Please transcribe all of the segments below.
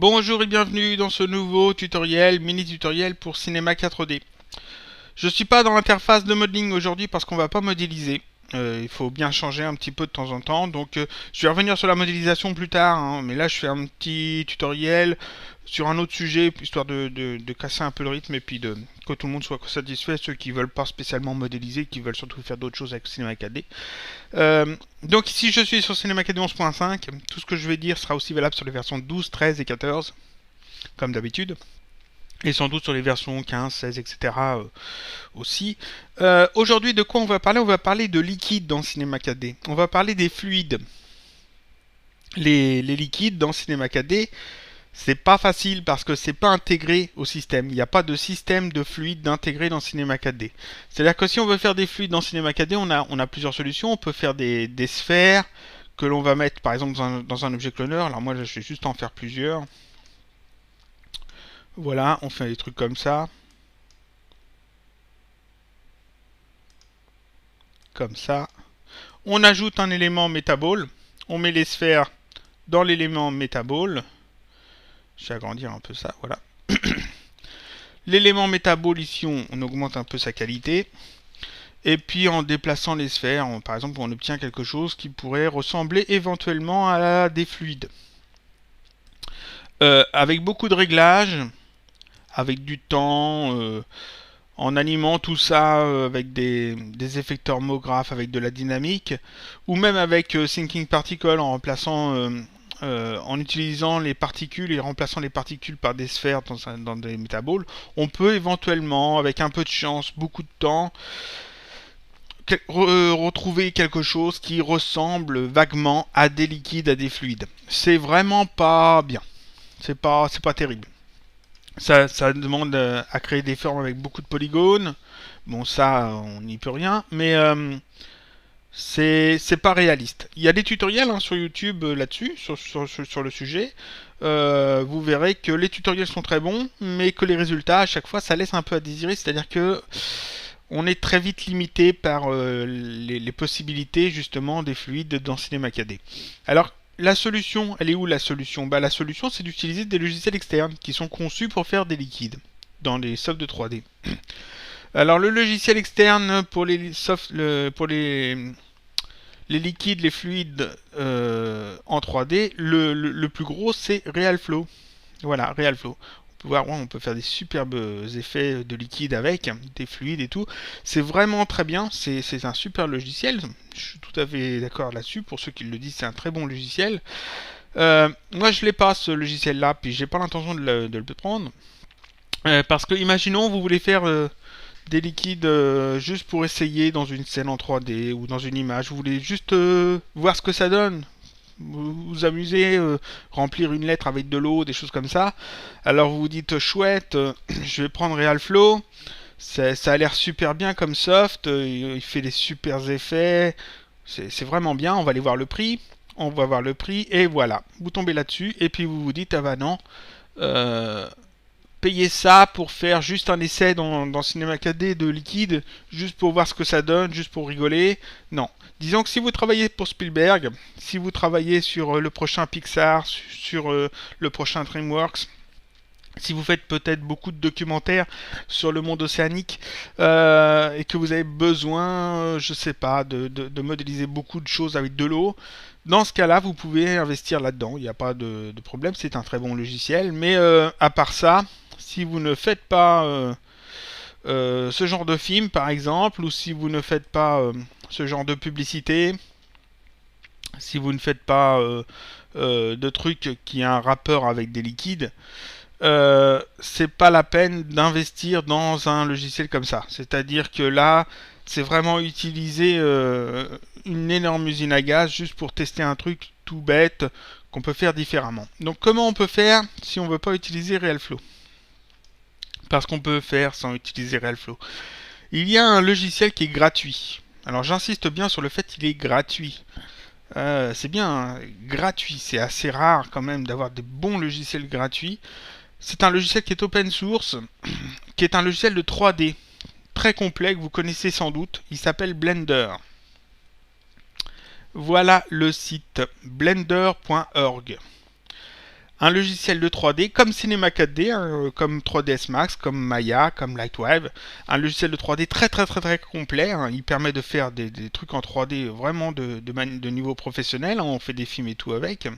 Bonjour et bienvenue dans ce nouveau tutoriel, mini-tutoriel pour Cinema 4D. Je suis pas dans l'interface de modeling aujourd'hui parce qu'on va pas modéliser. Il faut bien changer un petit peu de temps en temps, donc je vais revenir sur la modélisation plus tard, hein, mais là je fais un petit tutoriel sur un autre sujet, histoire de casser un peu le rythme et puis que tout le monde soit satisfait, ceux qui veulent pas spécialement modéliser, qui veulent surtout faire d'autres choses avec Cinema 4D. Donc ici je suis sur Cinema 4D 11.5, tout ce que je vais dire sera aussi valable sur les versions 12, 13 et 14, comme d'habitude. Et sans doute sur les versions 15, 16, etc. Aussi. Aujourd'hui, de quoi on va parler? On va parler de liquide dans Cinema 4D. On va parler des fluides. Les liquides dans Cinema 4D, c'est pas facile parce que c'est pas intégré au système. Il n'y a pas de système de fluide intégré dans Cinema 4D. C'est-à-dire que si on veut faire des fluides dans Cinema 4D, on a plusieurs solutions. On peut faire des sphères que l'on va mettre par exemple dans un objet cloneur. Alors moi, je vais juste en faire plusieurs. Voilà, on fait des trucs comme ça. Comme ça. On ajoute un élément métaball. On met les sphères dans l'élément métaball. Je vais agrandir un peu ça, voilà. L'élément métaball ici, on augmente un peu sa qualité. Et puis en déplaçant les sphères, par exemple, on obtient quelque chose qui pourrait ressembler éventuellement à des fluides. Avec beaucoup de réglages, avec du temps, en animant tout ça avec des effecteurs MoGraph, avec de la dynamique, ou même avec Thinking Particle en remplaçant, en utilisant les particules et remplaçant les particules par des sphères dans des métaballs, on peut éventuellement, avec un peu de chance, beaucoup de temps, retrouver quelque chose qui ressemble vaguement à des liquides, à des fluides. C'est vraiment pas bien. C'est pas terrible. Ça demande à créer des formes avec beaucoup de polygones. Bon, ça, on n'y peut rien. Mais c'est pas réaliste. Il y a des tutoriels sur YouTube là-dessus, sur le sujet. Vous verrez que les tutoriels sont très bons, mais que les résultats, à chaque fois, ça laisse un peu à désirer. C'est-à-dire que on est très vite limité par les possibilités, justement, des fluides dans Cinema 4D. Alors, la solution, elle est où la solution? La solution, c'est d'utiliser des logiciels externes qui sont conçus pour faire des liquides dans les softs de 3D. Alors le logiciel externe pour les liquides, les fluides en 3D, le plus gros, c'est RealFlow. Voilà, RealFlow. On peut faire des superbes effets de liquide avec, des fluides et tout. C'est vraiment très bien, c'est un super logiciel. Je suis tout à fait d'accord là-dessus. Pour ceux qui le disent, c'est un très bon logiciel. Moi, je l'ai pas ce logiciel-là, puis j'ai pas l'intention de le prendre. Parce que, imaginons, vous voulez faire des liquides juste pour essayer dans une scène en 3D ou dans une image. Vous voulez juste voir ce que ça donne. Vous amusez, remplir une lettre avec de l'eau, des choses comme ça. Alors vous vous dites chouette, je vais prendre RealFlow. Ça a l'air super bien comme soft, il fait des super effets. C'est vraiment bien, on va aller voir le prix. On va voir le prix et voilà. Vous tombez là-dessus et puis vous vous dites ah bah non. Payer ça pour faire juste un essai dans Cinema 4D de liquide, juste pour voir ce que ça donne, juste pour rigoler. Non. Disons que si vous travaillez pour Spielberg, si vous travaillez sur le prochain Pixar, sur le prochain DreamWorks, si vous faites peut-être beaucoup de documentaires sur le monde océanique et que vous avez besoin, je sais pas, de modéliser beaucoup de choses avec de l'eau, dans ce cas-là, vous pouvez investir là-dedans. Il n'y a pas de problème, c'est un très bon logiciel. Mais à part ça, si vous ne faites pas ce genre de film, par exemple, ou si vous ne faites pas ce genre de publicité, si vous ne faites pas de trucs qui a un rapport avec des liquides, c'est pas la peine d'investir dans un logiciel comme ça. C'est-à-dire que là, c'est vraiment utiliser une énorme usine à gaz juste pour tester un truc tout bête qu'on peut faire différemment. Donc comment on peut faire si on veut pas utiliser RealFlow? Parce qu'on peut faire sans utiliser RealFlow. Il y a un logiciel qui est gratuit. Alors j'insiste bien sur le fait qu'il est gratuit. C'est bien hein, gratuit, c'est assez rare quand même d'avoir des bons logiciels gratuits. C'est un logiciel qui est open source, qui est un logiciel de 3D, très complet, que vous connaissez sans doute. Il s'appelle Blender. Voilà le site blender.org. un logiciel de 3D comme Cinema 4D, hein, comme 3ds Max, comme Maya, comme Lightwave, un logiciel de 3D très complet, hein. Il permet de faire des trucs en 3D vraiment de niveau professionnel, hein. On fait des films et tout avec.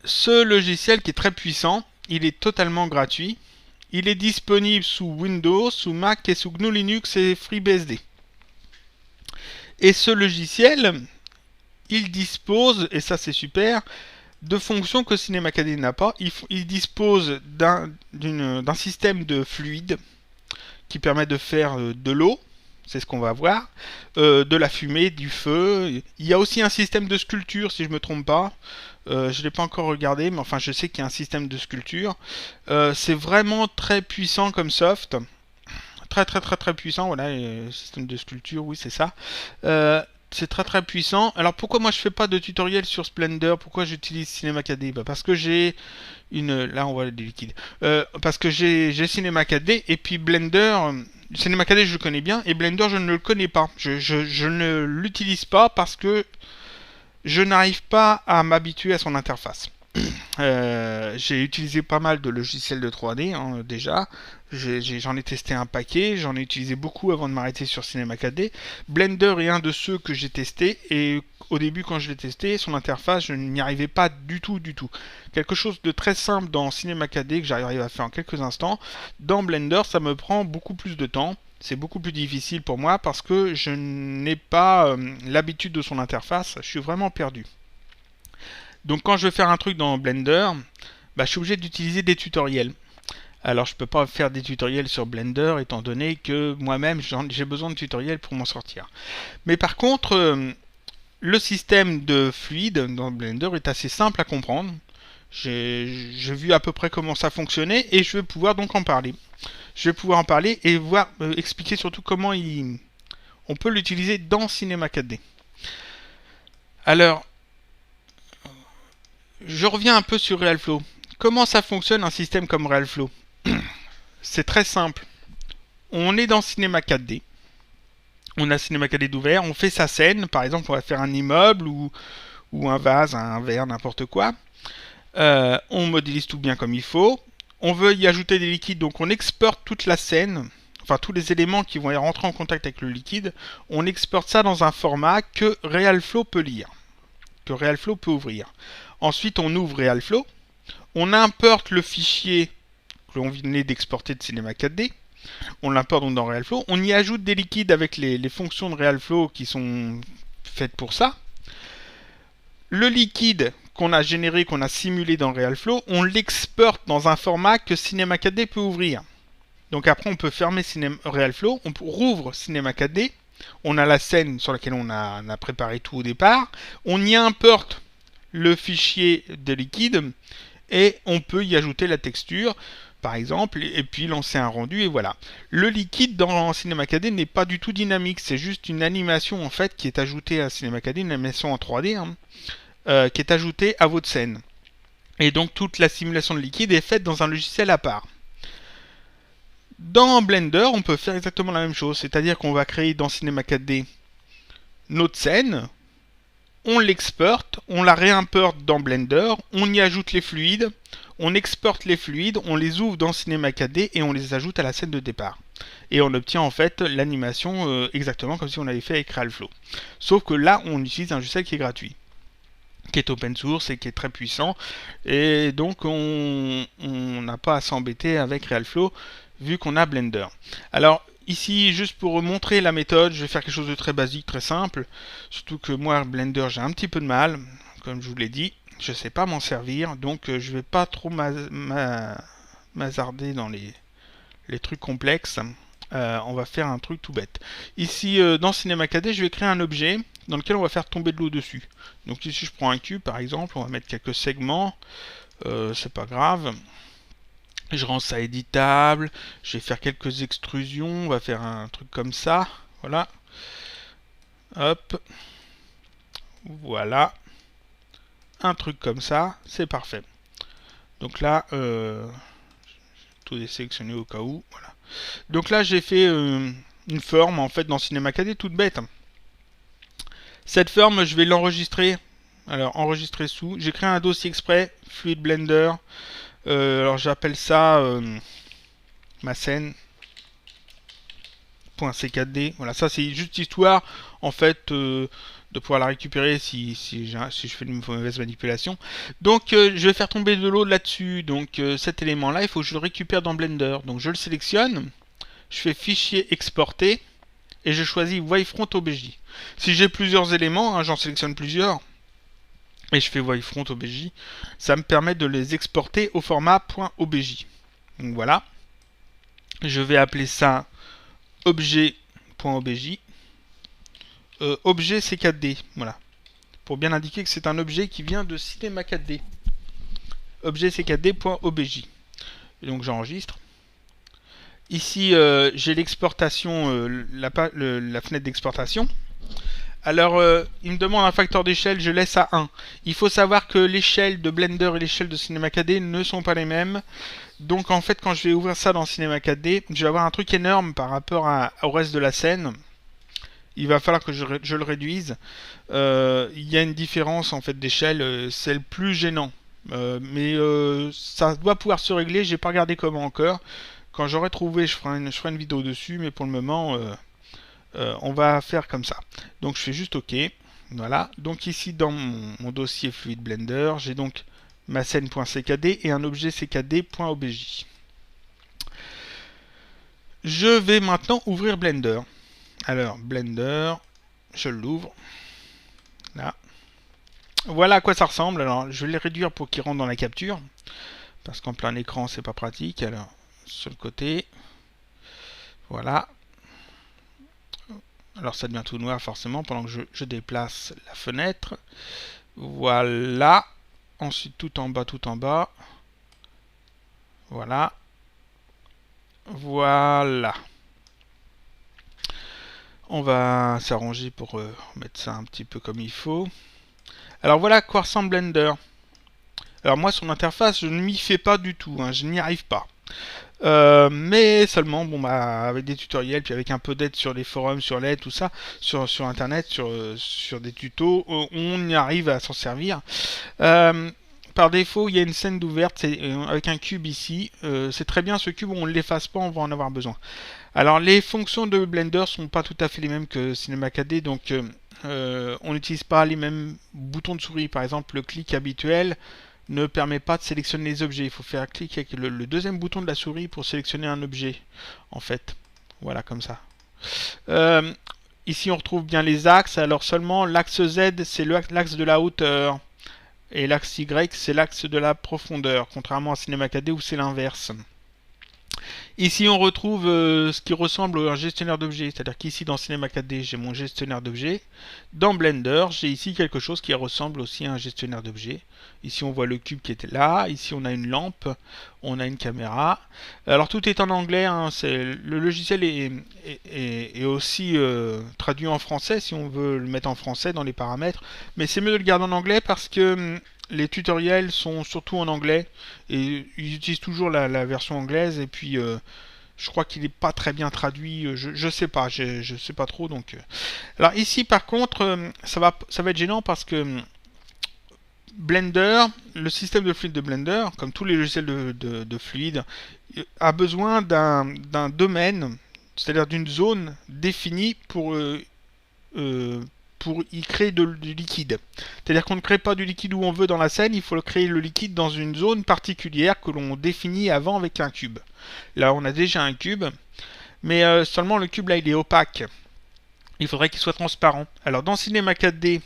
Ce logiciel qui est très puissant, il est totalement gratuit. Il est disponible sous Windows, sous Mac et sous GNU Linux et FreeBSD. Et ce logiciel, il dispose, et ça c'est super, de fonctions que Cinema 4D n'a pas. Il dispose d'un système de fluide qui permet de faire de l'eau, c'est ce qu'on va voir, de la fumée, du feu. Il y a aussi un système de sculpture, si je ne me trompe pas. Je ne l'ai pas encore regardé, mais enfin je sais qu'il y a un système de sculpture. C'est vraiment très puissant comme soft. Très puissant, voilà, système de sculpture, oui c'est ça. C'est très puissant. Alors pourquoi moi je fais pas de tutoriel sur Splendor? Pourquoi j'utilise Cinema 4D? Parce que j'ai une... Là on voit des liquides. Parce que j'ai Cinema 4D et puis Blender... Cinema 4D je le connais bien et Blender je ne le connais pas. Je ne l'utilise pas parce que je n'arrive pas à m'habituer à son interface. J'ai utilisé pas mal de logiciels de 3D hein, déjà. J'en ai testé un paquet, j'en ai utilisé beaucoup avant de m'arrêter sur Cinema 4D. Blender est un de ceux que j'ai testé et au début quand je l'ai testé, son interface, je n'y arrivais pas du tout. Quelque chose de très simple dans Cinema 4D que j'arrive à faire en quelques instants, dans Blender ça me prend beaucoup plus de temps. C'est beaucoup plus difficile pour moi parce que je n'ai pas l'habitude de son interface, je suis vraiment perdu. Donc quand je veux faire un truc dans Blender, je suis obligé d'utiliser des tutoriels. Alors je peux pas faire des tutoriels sur Blender étant donné que moi-même j'ai besoin de tutoriels pour m'en sortir. Mais par contre, le système de fluide dans Blender est assez simple à comprendre. J'ai vu à peu près comment ça fonctionnait et je vais pouvoir donc en parler. Je vais pouvoir en parler et voir expliquer surtout comment on peut l'utiliser dans Cinema 4D. Alors, je reviens un peu sur RealFlow. Comment ça fonctionne un système comme RealFlow? C'est très simple. On est dans Cinema 4D. On a Cinema 4D d'ouvert. On fait sa scène. Par exemple, on va faire un immeuble ou un vase, un verre, n'importe quoi. On modélise tout bien comme il faut. On veut y ajouter des liquides, donc on exporte toute la scène. Enfin, tous les éléments qui vont rentrer en contact avec le liquide. On exporte ça dans un format que RealFlow peut lire. Que RealFlow peut ouvrir. Ensuite, on ouvre RealFlow. On importe le fichier que l'on venait d'exporter de Cinema 4D. On l'importe donc dans RealFlow. On y ajoute des liquides avec les fonctions de RealFlow qui sont faites pour ça. Le liquide qu'on a généré, qu'on a simulé dans RealFlow, on l'exporte dans un format que Cinema 4D peut ouvrir. Donc après, on peut fermer RealFlow, on rouvre Cinema 4D. On a la scène sur laquelle on a préparé tout au départ. On y importe le fichier de liquide et on peut y ajouter la texture par exemple et puis lancer un rendu et voilà. Le liquide dans Cinema 4D n'est pas du tout dynamique, c'est juste une animation en fait qui est ajoutée à Cinema 4D, une animation en 3D qui est ajoutée à votre scène. Et donc toute la simulation de liquide est faite dans un logiciel à part. Dans Blender, on peut faire exactement la même chose, c'est-à-dire qu'on va créer dans Cinema 4D notre scène, on l'exporte, on la réimporte dans Blender, on y ajoute les fluides, on exporte les fluides, on les ouvre dans Cinema 4D et on les ajoute à la scène de départ. Et on obtient en fait l'animation exactement comme si on avait fait avec RealFlow. Sauf que là, on utilise un logiciel qui est gratuit, qui est open source et qui est très puissant. Et donc, on n'a pas à s'embêter avec RealFlow vu qu'on a Blender. Alors, ici, juste pour montrer la méthode, je vais faire quelque chose de très basique, très simple. Surtout que moi, Blender, j'ai un petit peu de mal, comme je vous l'ai dit. Je ne sais pas m'en servir, donc je ne vais pas trop m'hasarder dans les trucs complexes. On va faire un truc tout bête. Ici, dans Cinema 4D, je vais créer un objet dans lequel on va faire tomber de l'eau dessus. Donc ici, je prends un cube, par exemple, on va mettre quelques segments. C'est pas grave. Je rends ça éditable, je vais faire quelques extrusions, on va faire un truc comme ça, voilà. Hop, voilà. Un truc comme ça, c'est parfait. Donc là, tout désélectionné au cas où, voilà. Donc là, j'ai fait une forme, en fait, dans Cinema 4D, toute bête. Cette forme, je vais l'enregistrer Alors, enregistrer sous. J'ai créé un dossier exprès, Fluid Blender. Alors, j'appelle ça ma scène.ckd. Voilà, ça c'est juste histoire, en fait, de pouvoir la récupérer si je fais une mauvaise manipulation. Donc, je vais faire tomber de l'eau là-dessus. Donc, cet élément-là, il faut que je le récupère dans Blender. Donc, je le sélectionne. Je fais Fichier, Exporter. Et je choisis Wavefront OBJ. Si j'ai plusieurs éléments, hein, j'en sélectionne plusieurs, et je fais Wavefront OBJ, ça me permet de les exporter au format .obj. Donc voilà. Je vais appeler ça objet.obj. Objet c'est 4D. Voilà. Pour bien indiquer que c'est un objet qui vient de Cinema 4D. Objet c'est 4D.obj. Donc j'enregistre. Ici, j'ai l'exportation, la fenêtre d'exportation. Alors, il me demande un facteur d'échelle, je laisse à 1. Il faut savoir que l'échelle de Blender et l'échelle de Cinema 4D ne sont pas les mêmes. Donc, en fait, quand je vais ouvrir ça dans Cinema 4D, je vais avoir un truc énorme par rapport au reste de la scène. Il va falloir que je le réduise. Il y a une différence, en fait, d'échelle. C'est le plus gênant. Mais ça doit pouvoir se régler. J'ai pas regardé comment encore. Quand j'aurai trouvé, je ferai une vidéo dessus. Mais pour le moment... on va faire comme ça. Donc je fais juste OK. Voilà. Donc ici dans mon dossier Fluid Blender, j'ai donc ma scène.ckd et un objet ckd.obj. Je vais maintenant ouvrir Blender. Alors Blender, je l'ouvre. Là. Voilà à quoi ça ressemble. Alors je vais les réduire pour qu'ils rentrent dans la capture. Parce qu'en plein écran c'est pas pratique. Alors sur le côté. Voilà. Alors ça devient tout noir forcément pendant que je déplace la fenêtre. Voilà. Ensuite tout en bas, tout en bas. Voilà. Voilà. On va s'arranger pour mettre ça un petit peu comme il faut. Alors voilà à quoi ressemble Blender. Alors moi sur l'interface je ne m'y fais pas du tout, hein, je n'y arrive pas. Mais seulement bon avec des tutoriels puis avec un peu d'aide sur les forums, sur l'aide, tout ça, sur internet, sur des tutos, on y arrive à s'en servir. Par défaut il y a une scène d'ouverte avec un cube ici. C'est très bien, ce cube on ne l'efface pas, on va en avoir besoin. Alors les fonctions de Blender sont pas tout à fait les mêmes que Cinema 4D, donc on n'utilise pas les mêmes boutons de souris. Par exemple le clic habituel ne permet pas de sélectionner les objets. Il faut faire clic avec le deuxième bouton de la souris pour sélectionner un objet, en fait. Voilà, comme ça. Ici, on retrouve bien les axes. Alors seulement, l'axe Z, c'est l'axe de la hauteur. Et l'axe Y, c'est l'axe de la profondeur. Contrairement à Cinema 4D où c'est l'inverse. Ici, on retrouve ce qui ressemble à un gestionnaire d'objets. C'est-à-dire qu'ici, dans Cinema 4D, j'ai mon gestionnaire d'objets. Dans Blender, j'ai ici quelque chose qui ressemble aussi à un gestionnaire d'objets. Ici, on voit le cube qui était là. Ici, on a une lampe. On a une caméra. Alors, tout est en anglais. Hein. Le logiciel est aussi traduit en français, si on veut le mettre en français dans les paramètres. Mais c'est mieux de le garder en anglais parce que... les tutoriels sont surtout en anglais et ils utilisent toujours la version anglaise et puis je crois qu'il n'est pas très bien traduit, je sais pas, je sais pas trop donc. Alors ici par contre ça va être gênant parce que Blender, le système de fluide de Blender, comme tous les logiciels de fluide, a besoin d'un domaine, c'est-à-dire d'une zone définie pour y créer du liquide. C'est-à-dire qu'on ne crée pas du liquide où on veut dans la scène, il faut créer le liquide dans une zone particulière que l'on définit avant avec un cube. Là, on a déjà un cube, mais seulement le cube là, il est opaque. Il faudrait qu'il soit transparent. Alors dans Cinema 4D,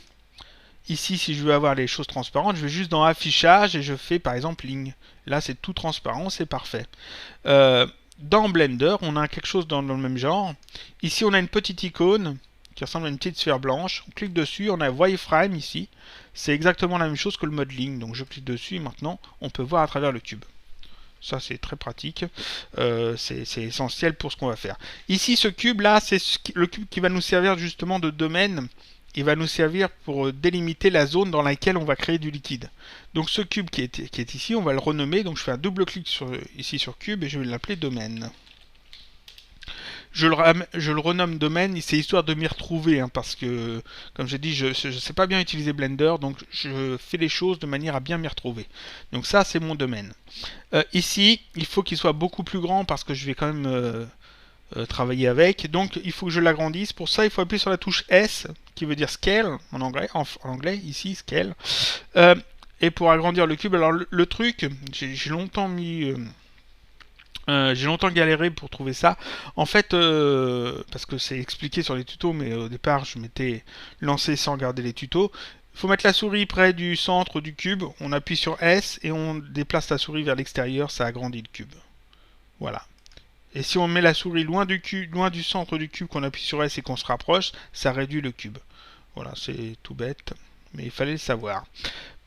ici, si je veux avoir les choses transparentes, je vais juste dans Affichage et je fais par exemple Ligne. Là, c'est tout transparent, c'est parfait. Dans Blender, on a quelque chose dans le même genre. Ici, on a une petite icône qui ressemble à une petite sphère blanche. On clique dessus, on a Wireframe ici. C'est exactement la même chose que le modeling. Donc je clique dessus et maintenant on peut voir à travers le cube. Ça c'est très pratique. C'est essentiel pour ce qu'on va faire. Ici ce cube là, c'est le cube qui va nous servir justement de domaine. Il va nous servir pour délimiter la zone dans laquelle on va créer du liquide. Donc ce cube qui est ici, on va le renommer. Donc je fais un double clic ici sur cube et je vais l'appeler domaine. Je le renomme domaine, c'est histoire de m'y retrouver, hein, parce que, comme j'ai dit, je ne sais pas bien utiliser Blender, donc je fais les choses de manière à bien m'y retrouver. Donc ça, c'est mon domaine. Ici, il faut qu'il soit beaucoup plus grand, parce que je vais quand même travailler avec. Donc, il faut que je l'agrandisse. Pour ça, il faut appuyer sur la touche S, qui veut dire Scale, en anglais, ici, Scale. Et pour agrandir le cube, alors le truc, j'ai longtemps mis... j'ai longtemps galéré pour trouver ça. En fait, parce que c'est expliqué sur les tutos, mais au départ, je m'étais lancé sans regarder les tutos. Il faut mettre la souris près du centre du cube. On appuie sur S et on déplace la souris vers l'extérieur. Ça agrandit le cube. Voilà. Et si on met la souris loin du centre du cube, qu'on appuie sur S et qu'on se rapproche, ça réduit le cube. Voilà, c'est tout bête, mais il fallait le savoir.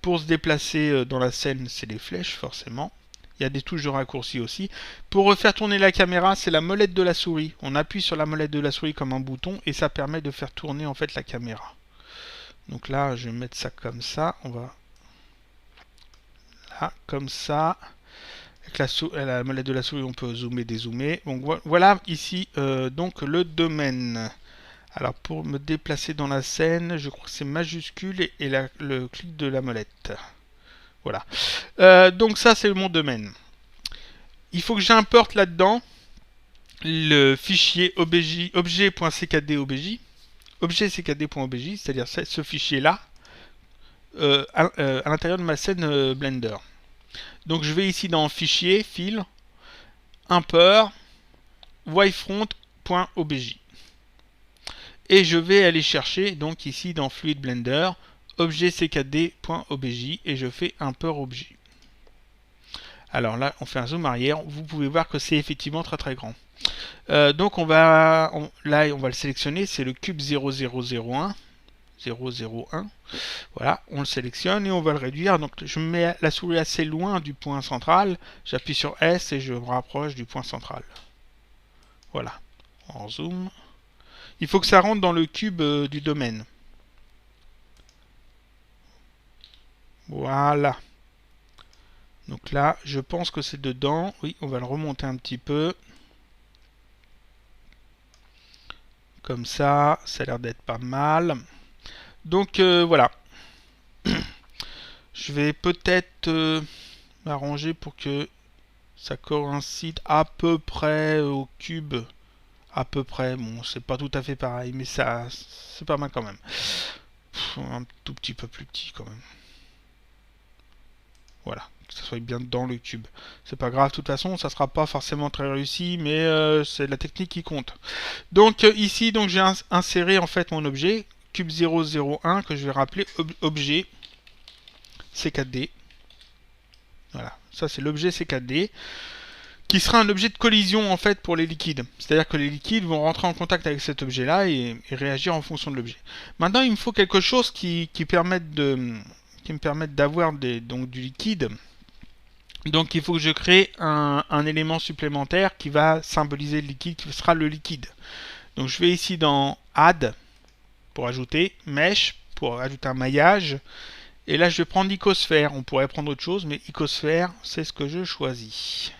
Pour se déplacer dans la scène, c'est les flèches, forcément. Il y a des touches de raccourci aussi. Pour refaire tourner la caméra, c'est la molette de la souris. On appuie sur la molette de la souris comme un bouton et ça permet de faire tourner en fait la caméra. Donc là, je vais mettre ça comme ça. On va là, comme ça. Avec la molette de la souris, on peut zoomer, dézoomer. Donc voilà ici donc le domaine. Alors pour me déplacer dans la scène, je crois que c'est majuscule et le clic de la molette. Voilà. Donc ça c'est mon domaine. Il faut que j'importe là-dedans le fichier objet.ckd.obj, objet.ckd.obj, c'est-à-dire ce fichier-là, à l'intérieur de ma scène Blender. Donc je vais ici dans Fichier, File, Import, wirefront.obj. Et je vais aller chercher, donc ici dans Fluid Blender, objet.ckd.obj et je fais Import objet. Alors là, on fait un zoom arrière. Vous pouvez voir que c'est effectivement très très grand. Donc là, on va le sélectionner. C'est le cube 0001. 001. Voilà, on le sélectionne et on va le réduire. Donc je mets la souris assez loin du point central. J'appuie sur S et je me rapproche du point central. Voilà, on zoom. Il faut que ça rentre dans le cube du domaine. Voilà. Donc là, je pense que c'est dedans. Oui, on va le remonter un petit peu. Comme ça, ça a l'air d'être pas mal. Donc voilà. Je vais peut-être m'arranger pour que ça coïncide à peu près au cube. À peu près, bon, c'est pas tout à fait pareil, mais ça, c'est pas mal quand même. Un tout petit peu plus petit quand même. Voilà, que ça soit bien dans le cube. C'est pas grave, de toute façon, ça sera pas forcément très réussi, mais c'est la technique qui compte. Donc ici, donc j'ai inséré en fait mon objet, cube 001, que je vais rappeler objet C4D. Voilà, ça c'est l'objet C4D, qui sera un objet de collision en fait pour les liquides. C'est-à-dire que les liquides vont rentrer en contact avec cet objet-là et réagir en fonction de l'objet. Maintenant, il me faut quelque chose qui me permette d'avoir donc du liquide. Donc il faut que je crée un élément supplémentaire qui va symboliser le liquide, qui sera le liquide. Donc je vais ici dans Add pour ajouter, Mesh pour ajouter un maillage. Et là je vais prendre l'icosphère. On pourrait prendre autre chose, mais icosphère, c'est ce que je choisis.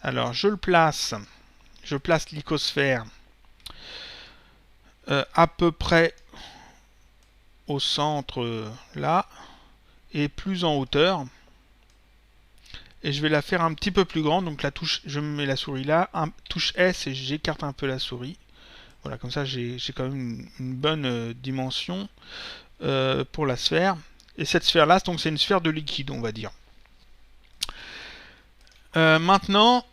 Alors je place l'icosphère à peu près au centre là, et plus en hauteur. Et je vais la faire un petit peu plus grande. Donc la touche, je mets la souris là, touche S et j'écarte un peu la souris. Voilà, comme ça j'ai quand même une bonne dimension pour la sphère. Et cette sphère là, donc c'est une sphère de liquide, on va dire. Maintenant,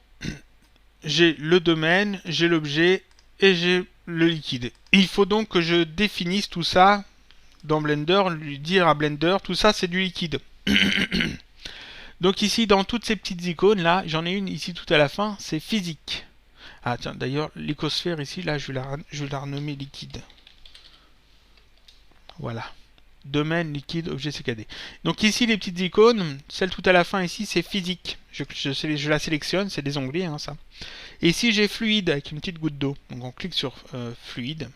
j'ai le domaine, j'ai l'objet et j'ai le liquide. Il faut donc que je définisse tout ça dans Blender, lui dire à Blender, tout ça c'est du liquide. Donc ici, dans toutes ces petites icônes là, j'en ai une ici tout à la fin, c'est physique. Ah tiens, d'ailleurs, l'icosphère ici, là, je vais la renommer liquide. Voilà. Domaine, liquide, objet CKD. Donc ici, les petites icônes, celle tout à la fin ici, c'est physique. Je la sélectionne, c'est des onglets, hein, ça. Et ici, j'ai fluide avec une petite goutte d'eau. Donc on clique sur fluide.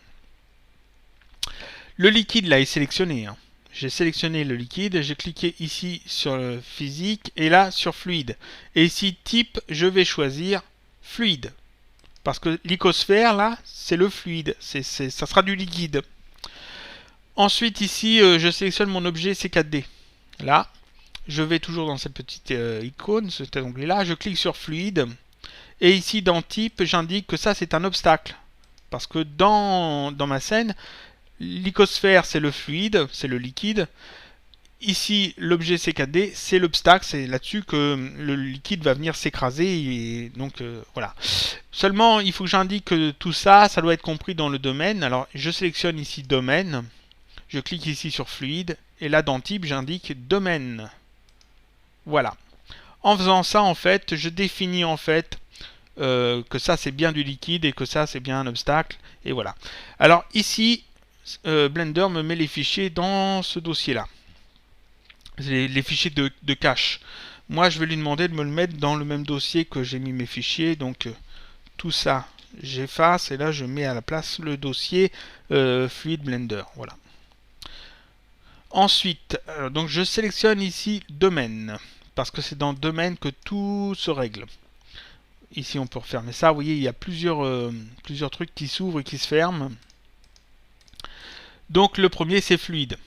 Le liquide là est sélectionné. Hein. J'ai sélectionné le liquide, j'ai cliqué ici sur le physique et là sur fluide. Et ici type, je vais choisir fluide. Parce que l'icosphère, là, c'est le fluide. Ça sera du liquide. Ensuite, ici, je sélectionne mon objet C4D. Là, je vais toujours dans cette petite icône, cet onglet-là. Je clique sur fluide. Et ici, dans type, j'indique que ça, c'est un obstacle. Parce que dans ma scène, l'icosphère, c'est le fluide, c'est le liquide. Ici, l'objet C4D, c'est l'obstacle, c'est là-dessus que le liquide va venir s'écraser. Et donc, voilà. Seulement, il faut que j'indique que tout ça, ça doit être compris dans le domaine. Alors, je sélectionne ici domaine. Je clique ici sur fluide. Et là, dans type, j'indique domaine. Voilà. En faisant ça, en fait, je définis en fait que ça, c'est bien du liquide et que ça, c'est bien un obstacle. Et voilà. Alors, ici, Blender me met les fichiers dans ce dossier-là. Les fichiers de cache. Moi, je vais lui demander de me le mettre dans le même dossier que j'ai mis mes fichiers. Donc, tout ça, j'efface. Et là, je mets à la place le dossier Fluid Blender. Voilà. Ensuite, donc je sélectionne ici domaine. Parce que c'est dans domaine que tout se règle. Ici, on peut refermer ça. Vous voyez, il y a plusieurs trucs qui s'ouvrent et qui se ferment. Donc, le premier, c'est fluide.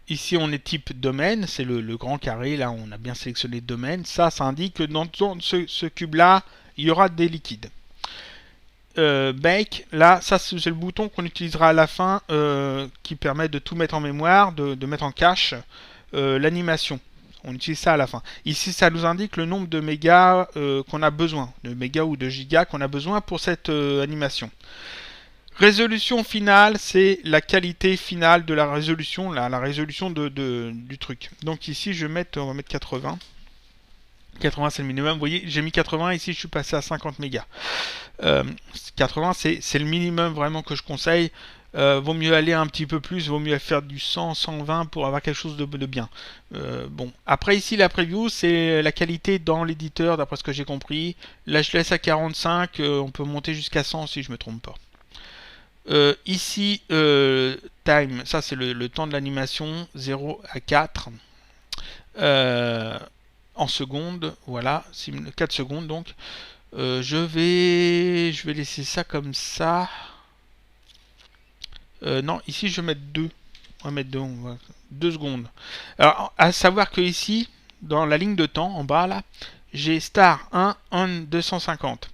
Ici, on est type domaine, c'est le grand carré, là, on a bien sélectionné domaine. Ça indique que dans ce cube-là, il y aura des liquides. Bake, là, ça, c'est le bouton qu'on utilisera à la fin, qui permet de tout mettre en mémoire, de mettre en cache l'animation. On utilise ça à la fin. Ici, ça nous indique le nombre de mégas qu'on a besoin, de mégas ou de gigas qu'on a besoin pour cette animation. Résolution finale, c'est la qualité finale de la résolution, la résolution du truc. Donc ici, on va mettre 80. 80, c'est le minimum. Vous voyez, j'ai mis 80, ici, je suis passé à 50 mégas. 80, c'est le minimum vraiment que je conseille. Vaut mieux aller un petit peu plus, vaut mieux faire du 100, 120 pour avoir quelque chose de bien. Bon, après ici, la preview, c'est la qualité dans l'éditeur, d'après ce que j'ai compris. Là, je laisse à 45, on peut monter jusqu'à 100 si je ne me trompe pas. Ici, time, ça c'est le temps de l'animation, 0 à 4 en secondes, voilà, 4 secondes donc. Je vais laisser ça comme ça. Non, ici je vais mettre 2. On va mettre 2 secondes. Alors, à savoir que ici, dans la ligne de temps, en bas là, j'ai star 1 on 250.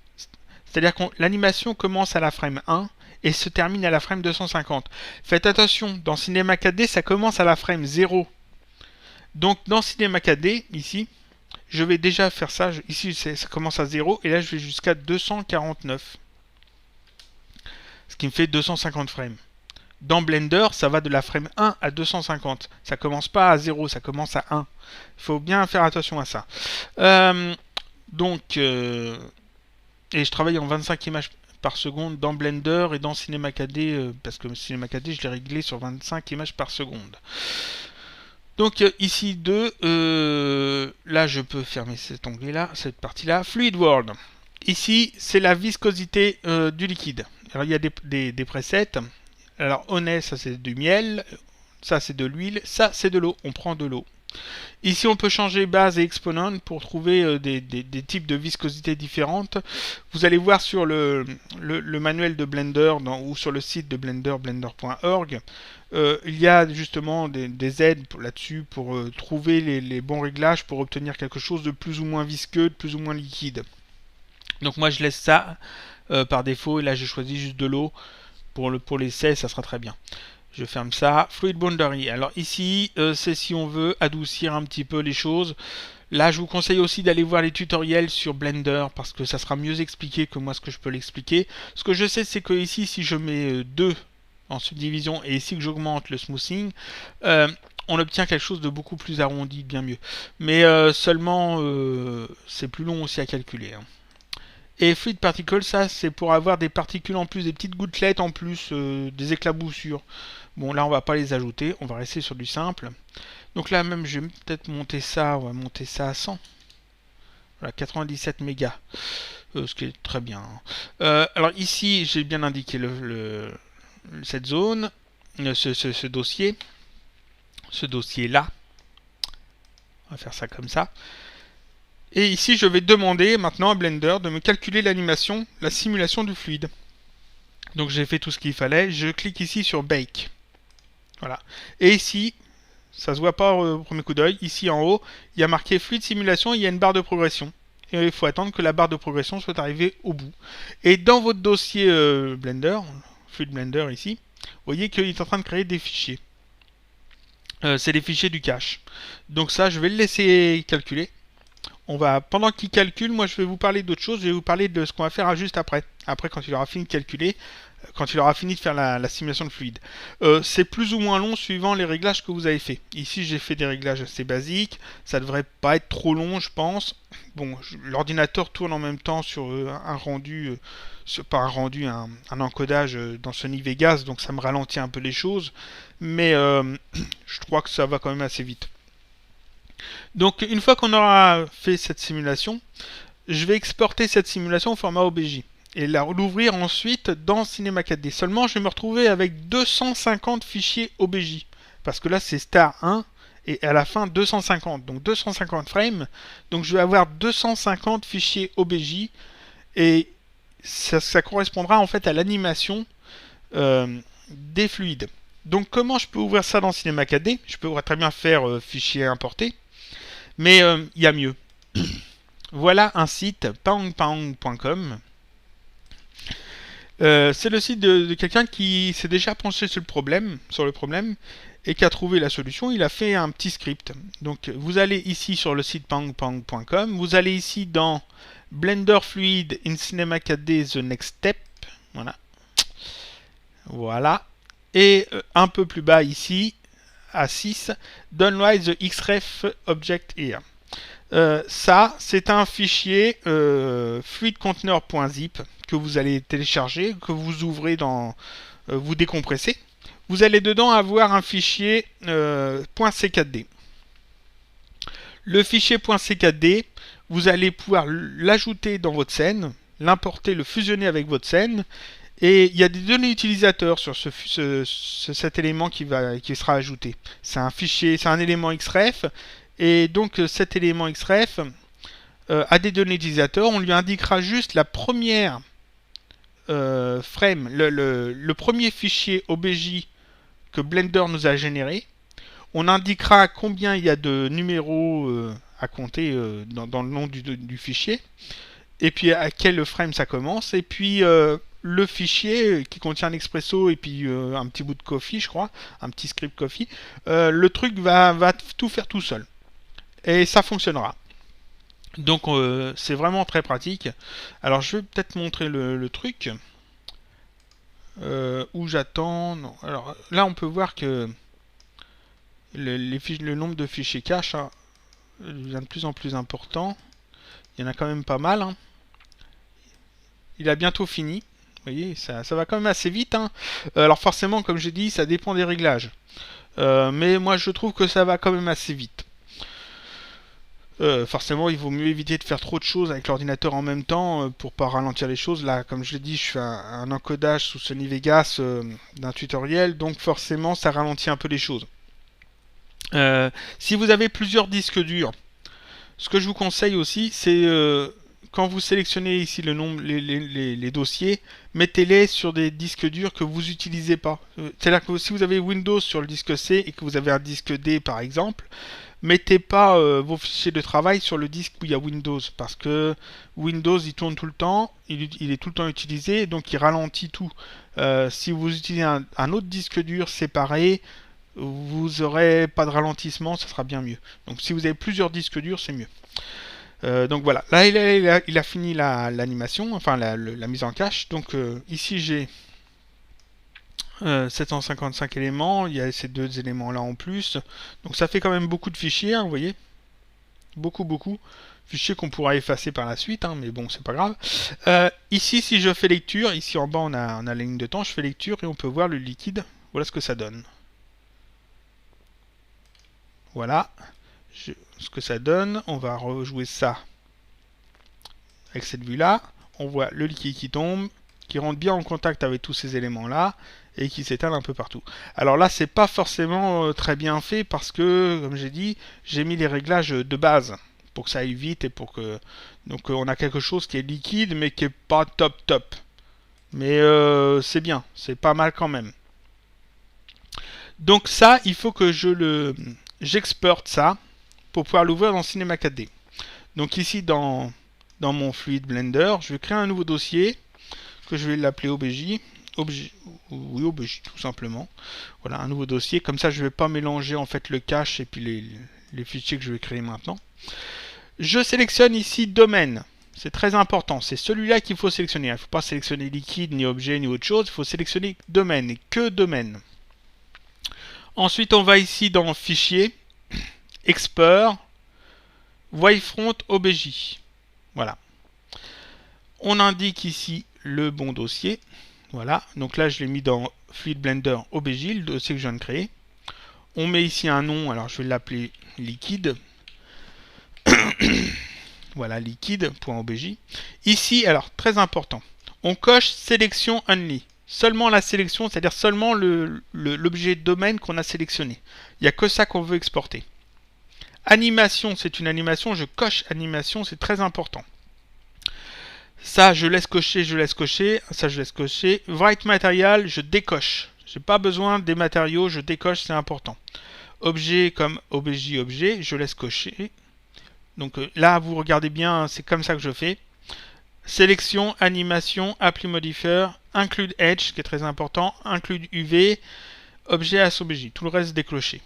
C'est-à-dire que l'animation commence à la frame 1 et se termine à la frame 250. Faites attention, dans Cinema 4D, ça commence à la frame 0. Donc dans Cinema 4D, ici, je vais déjà faire ça. Ici, ça commence à 0 et là, je vais jusqu'à 249. Ce qui me fait 250 frames. Dans Blender, ça va de la frame 1 à 250. Ça commence pas à 0, ça commence à 1. Il faut bien faire attention à ça. Et je travaille en 25 images par seconde dans Blender et dans Cinema 4D, parce que Cinema 4D, je l'ai réglé sur 25 images par seconde. Donc ici 2, là je peux fermer cet onglet-là, cette partie-là. Fluid World. Ici, c'est la viscosité du liquide. Alors il y a des presets. Alors honnête, ça c'est du miel, ça c'est de l'huile, ça c'est de l'eau. On prend de l'eau. Ici, on peut changer base et exponent pour trouver des types de viscosité différentes. Vous allez voir sur le manuel de Blender ou sur le site de Blender, blender.org. Il y a justement des aides là-dessus pour trouver les bons réglages pour obtenir quelque chose de plus ou moins visqueux, de plus ou moins liquide. Donc moi, je laisse ça par défaut. Et là, j'ai choisi juste de l'eau. Pour l'essai, ça sera très bien. Je ferme ça. Fluid Boundary. Alors ici, c'est si on veut adoucir un petit peu les choses. Là, je vous conseille aussi d'aller voir les tutoriels sur Blender parce que ça sera mieux expliqué que moi ce que je peux l'expliquer. Ce que je sais, c'est que ici, si je mets 2 en subdivision et ici que j'augmente le smoothing, on obtient quelque chose de beaucoup plus arrondi, bien mieux. Mais seulement, c'est plus long aussi à calculer. Hein. Et Fluid Particle, ça c'est pour avoir des particules en plus, des petites gouttelettes en plus, des éclaboussures. Bon, là, on va pas les ajouter. On va rester sur du simple. Donc là, même, je vais peut-être monter ça. On va monter ça à 100. Voilà, 97 mégas. Ce qui est très bien. Alors ici, j'ai bien indiqué cette zone, ce dossier. Ce dossier-là. On va faire ça comme ça. Et ici, je vais demander maintenant à Blender de me calculer l'animation, la simulation du fluide. Donc j'ai fait tout ce qu'il fallait. Je clique ici sur Bake. Voilà. Et ici, ça se voit pas au premier coup d'œil. Ici en haut, il y a marqué Fluide Simulation, il y a une barre de progression. Et il faut attendre que la barre de progression soit arrivée au bout. Et dans votre dossier Blender, Fluid Blender ici, vous voyez qu'il est en train de créer des fichiers. C'est des fichiers du cache. Donc ça, je vais le laisser calculer. Pendant qu'il calcule, moi je vais vous parler d'autre chose. Je vais vous parler de ce qu'on va faire juste après. Après, quand il aura fini de calculer, quand il aura fini de faire la simulation de fluide. C'est plus ou moins long suivant les réglages que vous avez fait. Ici, j'ai fait des réglages assez basiques. Ça devrait pas être trop long, je pense. Bon, l'ordinateur tourne en même temps sur un rendu, pas un rendu, un encodage dans Sony Vegas, donc ça me ralentit un peu les choses. Mais je crois que ça va quand même assez vite. Donc une fois qu'on aura fait cette simulation, je vais exporter cette simulation au format OBJ et l'ouvrir ensuite dans Cinema 4D. Seulement, je vais me retrouver avec 250 fichiers OBJ parce que là c'est star 1 et à la fin 250, donc 250 frames. Donc je vais avoir 250 fichiers OBJ et ça correspondra en fait à l'animation des fluides. Donc comment je peux ouvrir ça dans Cinema 4D? Je peux très bien faire fichier importé. Mais il y a mieux. Voilà un site, pangpang.com. C'est le site de quelqu'un qui s'est déjà penché sur le problème et qui a trouvé la solution. Il a fait un petit script. Donc vous allez ici sur le site pangpang.com. Vous allez ici dans Blender Fluid in Cinema 4D The Next Step. Voilà. Voilà. Et un peu plus bas ici, à 6, Download the XREF Object Here. Ça, c'est un fichier fluidcontainer.zip que vous allez télécharger, que vous ouvrez dans... vous décompressez. Vous allez dedans avoir un fichier .c4d. Le fichier .c4d, vous allez pouvoir l'ajouter dans votre scène, l'importer, le fusionner avec votre scène. Et il y a des données utilisateurs sur cet élément qui sera ajouté. C'est un fichier, c'est un élément XREF. Et donc cet élément XREF a des données utilisateurs. On lui indiquera juste la première frame, le premier fichier OBJ que Blender nous a généré. On indiquera combien il y a de numéros à compter dans le nom du fichier. Et puis à quel frame ça commence. Et puis le fichier qui contient l'expresso et puis un petit bout de coffee, je crois, un petit script coffee. Le truc va tout faire tout seul. Et ça fonctionnera. Donc c'est vraiment très pratique. Alors je vais peut-être montrer le truc. Où j'attends. Non. Alors là on peut voir que le nombre de fichiers cache devient de plus en plus important. Il y en a quand même pas mal. Hein. Il a bientôt fini. Vous voyez, ça va quand même assez vite. Hein. Alors forcément, comme j'ai dit, ça dépend des réglages. Mais moi je trouve que ça va quand même assez vite. Forcément, il vaut mieux éviter de faire trop de choses avec l'ordinateur en même temps pour pas ralentir les choses. Là, comme je l'ai dit, je fais un encodage sous Sony Vegas d'un tutoriel, donc forcément, ça ralentit un peu les choses. Si vous avez plusieurs disques durs, ce que je vous conseille aussi, c'est quand vous sélectionnez ici le nombre, les dossiers, mettez-les sur des disques durs que vous n'utilisez pas. C'est-à-dire que si vous avez Windows sur le disque C et que vous avez un disque D par exemple, mettez pas vos fichiers de travail sur le disque où il y a Windows, parce que Windows il tourne tout le temps, il est tout le temps utilisé, donc il ralentit tout. Si vous utilisez un autre disque dur séparé, vous aurez pas de ralentissement, ça sera bien mieux. Donc si vous avez plusieurs disques durs, c'est mieux. Donc voilà, là il a fini l'animation, enfin la mise en cache. Donc ici j'ai 755 éléments, il y a ces deux éléments là en plus. Donc ça fait quand même beaucoup de fichiers, hein, vous voyez. Beaucoup. Fichiers qu'on pourra effacer par la suite, hein, mais bon, c'est pas grave. Ici, si je fais lecture, ici en bas on a la ligne de temps, je fais lecture et on peut voir le liquide. Voilà ce que ça donne. Voilà ce que ça donne. On va rejouer ça avec cette vue là. On voit le liquide qui tombe, qui rentre bien en contact avec tous ces éléments là et qui s'étale un peu partout. Alors là c'est pas forcément très bien fait parce que, comme j'ai dit, j'ai mis les réglages de base pour que ça aille vite et pour que... Donc on a quelque chose qui est liquide mais qui est pas top. Mais c'est bien, c'est pas mal quand même. Donc ça, il faut que j'exporte ça pour pouvoir l'ouvrir dans Cinema 4D. Donc ici dans mon fluide Blender, je vais créer un nouveau dossier que je vais l'appeler OBJ. Oui, OBJ tout simplement. Voilà, un nouveau dossier. Comme ça, je ne vais pas mélanger en fait le cache et puis les fichiers que je vais créer maintenant. Je sélectionne ici domaine. C'est très important. C'est celui-là qu'il faut sélectionner. Il ne faut pas sélectionner liquide, ni objet, ni autre chose. Il faut sélectionner domaine et que domaine. Ensuite, on va ici dans Fichier, Export, Wavefront OBJ. Voilà. On indique ici le bon dossier. Voilà. Donc là, je l'ai mis dans Fluid Blender OBJ, le dossier que je viens de créer. On met ici un nom. Alors, je vais l'appeler liquide. Voilà, liquide.obj. Ici, alors, très important. On coche sélection only. Seulement la sélection, c'est-à-dire seulement l'objet domaine qu'on a sélectionné. Il n'y a que ça qu'on veut exporter. Animation, c'est une animation. Je coche animation, c'est très important. Ça, je laisse cocher. Ça, je laisse cocher. Write Material, je décoche. Je n'ai pas besoin des matériaux, je décoche, c'est important. Objet comme obj, objet, je laisse cocher. Donc là, vous regardez bien, c'est comme ça que je fais. Sélection, animation, apply modifier, include edge, qui est très important, include UV, objet as obj, tout le reste déclenché.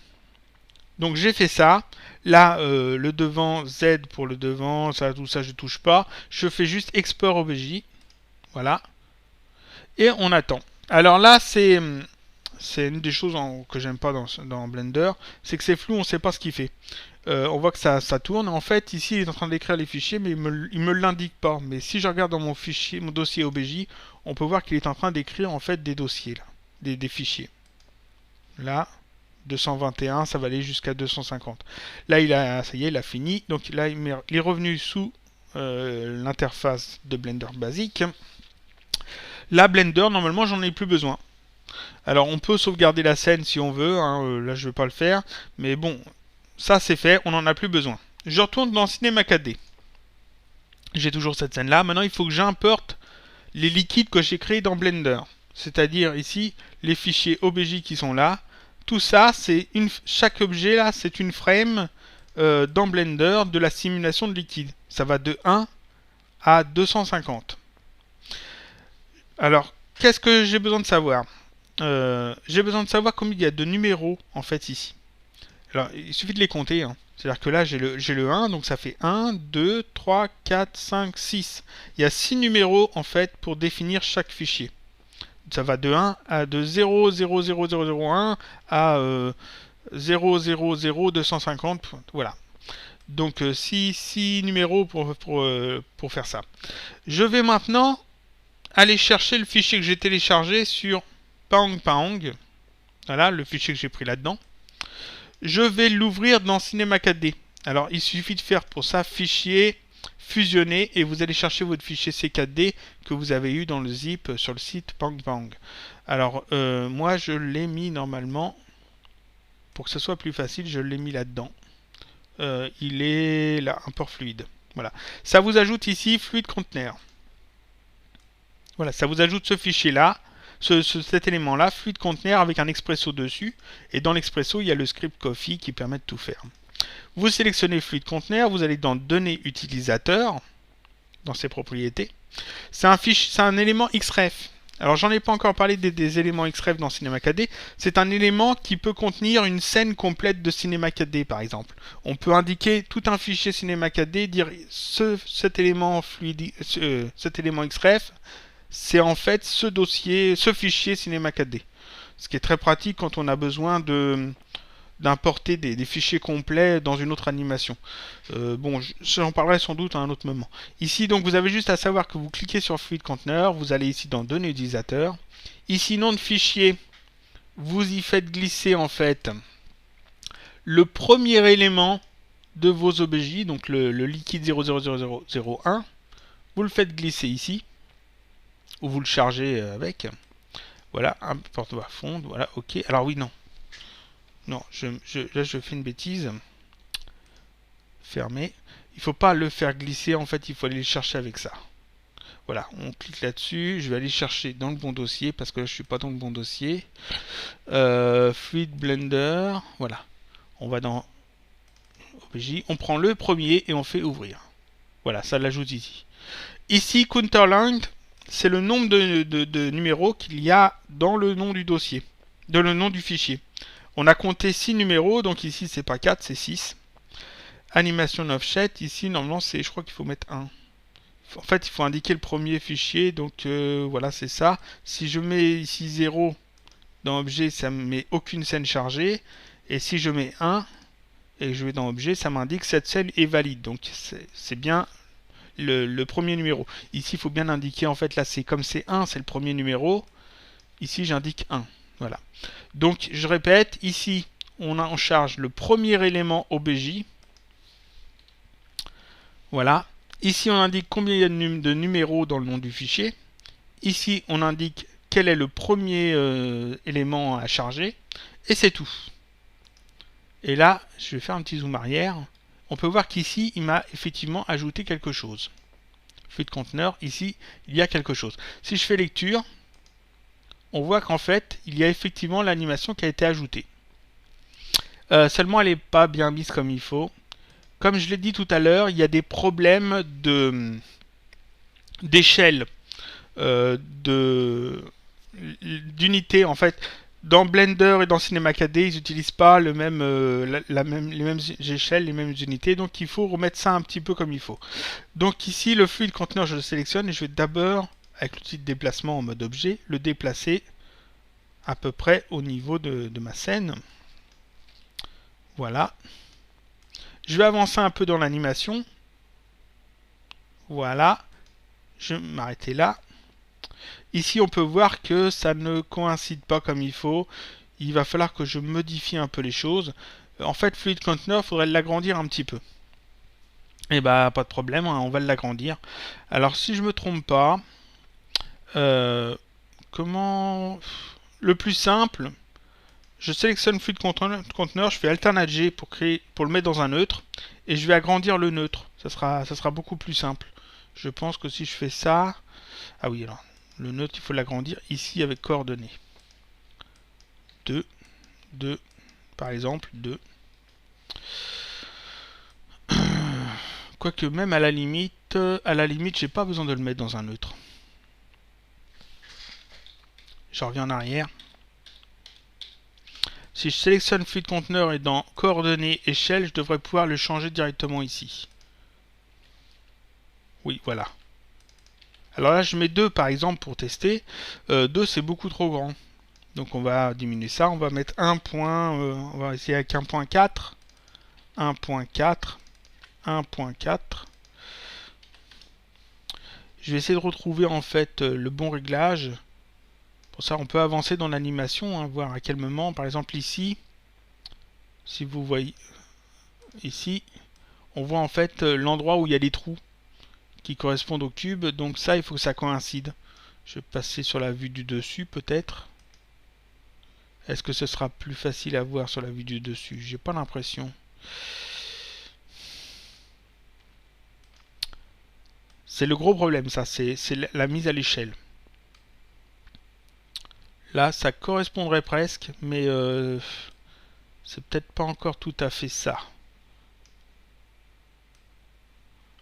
Donc j'ai fait ça. Là, le devant, Z pour le devant, ça, tout ça, je touche pas. Je fais juste export obj. Voilà. Et on attend. Alors là, c'est une des choses que j'aime pas dans Blender, c'est que c'est flou, on ne sait pas ce qu'il fait. On voit que ça tourne. En fait, ici, il est en train d'écrire les fichiers, mais il me l'indique pas. Mais si je regarde dans mon dossier OBJ, on peut voir qu'il est en train d'écrire en fait des dossiers, là, des fichiers. Là, 221, ça va aller jusqu'à 250. Là, ça y est, il a fini. Donc là, il est revenu sous l'interface de Blender basique. Là, Blender, normalement, j'en ai plus besoin. Alors, on peut sauvegarder la scène si on veut. Hein, là, je ne vais pas le faire. Mais bon, ça, c'est fait. On n'en a plus besoin. Je retourne dans Cinema 4D. J'ai toujours cette scène-là. Maintenant, il faut que j'importe les liquides que j'ai créés dans Blender. C'est-à-dire, ici, les fichiers OBJ qui sont là. Tout ça, chaque objet, là, c'est une frame dans Blender de la simulation de liquide. Ça va de 1 à 250. Alors, qu'est-ce que j'ai besoin de savoir ? J'ai besoin de savoir combien il y a de numéros en fait ici. Alors il suffit de les compter. Hein. C'est-à-dire que là j'ai le 1, donc ça fait 1, 2, 3, 4, 5, 6. Il y a 6 numéros en fait pour définir chaque fichier. Ça va de 1 à de 0,00001 à 0,00250. Voilà. Donc 6 numéros pour faire ça. Je vais maintenant aller chercher le fichier que j'ai téléchargé sur Pahang. Voilà, le fichier que j'ai pris là-dedans. Je vais l'ouvrir dans Cinema 4D. Alors, il suffit de faire pour ça fichier, fusionner, et vous allez chercher votre fichier C4D que vous avez eu dans le zip sur le site Pahang. Alors, moi, je l'ai mis normalement, pour que ce soit plus facile, je l'ai mis là-dedans. Il est là, import fluide. Voilà. Ça vous ajoute ici fluid container. Voilà, ça vous ajoute ce fichier-là, cet élément-là, fluid container avec un expresso dessus. Et dans l'expresso, il y a le script coffee qui permet de tout faire. Vous sélectionnez fluid container, vous allez dans données utilisateurs, dans ses propriétés. C'est un élément XREF. Alors, j'en ai pas encore parlé des éléments XREF dans Cinema 4D. C'est un élément qui peut contenir une scène complète de Cinema 4D, par exemple. On peut indiquer tout un fichier Cinema 4D, dire cet élément XREF, c'est en fait ce fichier Cinema 4D. Ce qui est très pratique quand on a besoin d'importer des fichiers complets dans une autre animation. Bon, j'en parlerai sans doute à un autre moment. Ici, donc, vous avez juste à savoir que vous cliquez sur Fluid Container, vous allez ici dans Données utilisateurs. Ici, nom de fichier, vous y faites glisser en fait le premier élément de vos OBJ, donc le liquide 00001. Vous le faites glisser ici, ou vous le chargez avec. Voilà, importe à fond, voilà, ok. Alors oui, non. Non, là je fais une bêtise. Fermé. il faut pas le faire glisser, en fait il faut aller le chercher avec ça. Voilà, on clique là-dessus, je vais aller chercher dans le bon dossier parce que là je suis pas dans le bon dossier. Fluid Blender, voilà. On va dans OBJ, on prend le premier et on fait ouvrir. Voilà, ça l'ajoute ici. Ici, counterline, c'est le nombre de numéros qu'il y a dans le nom du dossier, dans le nom du fichier. On a compté 6 numéros, donc ici c'est pas 4, c'est 6. Animation offset, ici normalement c'est, je crois qu'il faut mettre 1. En fait, il faut indiquer le premier fichier, donc voilà, c'est ça. Si je mets ici 0 dans objet, ça ne met aucune scène chargée. Et si je mets 1 et que je vais dans objet, ça m'indique que cette scène est valide. Donc c'est bien le premier numéro. Ici, il faut bien indiquer, en fait, là, c'est comme c'est 1, c'est le premier numéro. Ici, j'indique 1. Voilà. Donc, je répète, ici, on a en charge le premier élément OBJ. Voilà. Ici, on indique combien il y a de numéros dans le nom du fichier. Ici, on indique quel est le premier élément à charger. Et c'est tout. Et là, je vais faire un petit zoom arrière. On peut voir qu'ici, il m'a effectivement ajouté quelque chose. Fluid conteneur, ici, il y a quelque chose. Si je fais lecture, on voit qu'en fait, il y a effectivement l'animation qui a été ajoutée. Seulement, elle n'est pas bien mise comme il faut. Comme je l'ai dit tout à l'heure, il y a des problèmes d'échelle, d'unité. En fait, dans Blender et dans Cinema 4D, ils n'utilisent pas les mêmes échelles, les mêmes unités. Donc, il faut remettre ça un petit peu comme il faut. Donc ici, le fluid conteneur, je le sélectionne et je vais d'abord, avec l'outil de déplacement en mode objet, le déplacer à peu près au niveau de ma scène. Voilà. Je vais avancer un peu dans l'animation. Voilà. Je vais m'arrêter là. Ici, on peut voir que ça ne coïncide pas comme il faut. Il va falloir que je modifie un peu les choses. En fait, Fluid Container, il faudrait l'agrandir un petit peu. Et bah, pas de problème, hein, on va l'agrandir. Alors, si je me trompe pas, comment... Le plus simple, je sélectionne Fluid Container, je fais Alternate G pour le mettre dans un neutre, et je vais agrandir le neutre. Ça sera beaucoup plus simple. Je pense que si je fais ça... Ah oui, alors, le neutre, il faut l'agrandir ici avec coordonnées. 2, 2, par exemple, 2. Quoique même à la limite, j'ai pas besoin de le mettre dans un neutre. Je reviens en arrière. Si je sélectionne Fluid Container et dans coordonnées échelle, je devrais pouvoir le changer directement ici. Oui, voilà. Alors là, je mets 2 par exemple pour tester. 2 c'est beaucoup trop grand. Donc on va diminuer ça. On va mettre 1. On va essayer avec 1.4. 1.4. 1.4. Je vais essayer de retrouver en fait le bon réglage. Pour ça, on peut avancer dans l'animation, hein, voir à quel moment, par exemple ici, si vous voyez ici, on voit en fait l'endroit où il y a des trous qui correspondent au cube. Donc ça, il faut que ça coïncide. Je vais passer sur la vue du dessus peut-être. Est-ce que ce sera plus facile à voir sur la vue du dessus? J'ai pas l'impression. C'est le gros problème, ça, c'est la mise à l'échelle. Là, ça correspondrait presque, mais c'est peut-être pas encore tout à fait ça.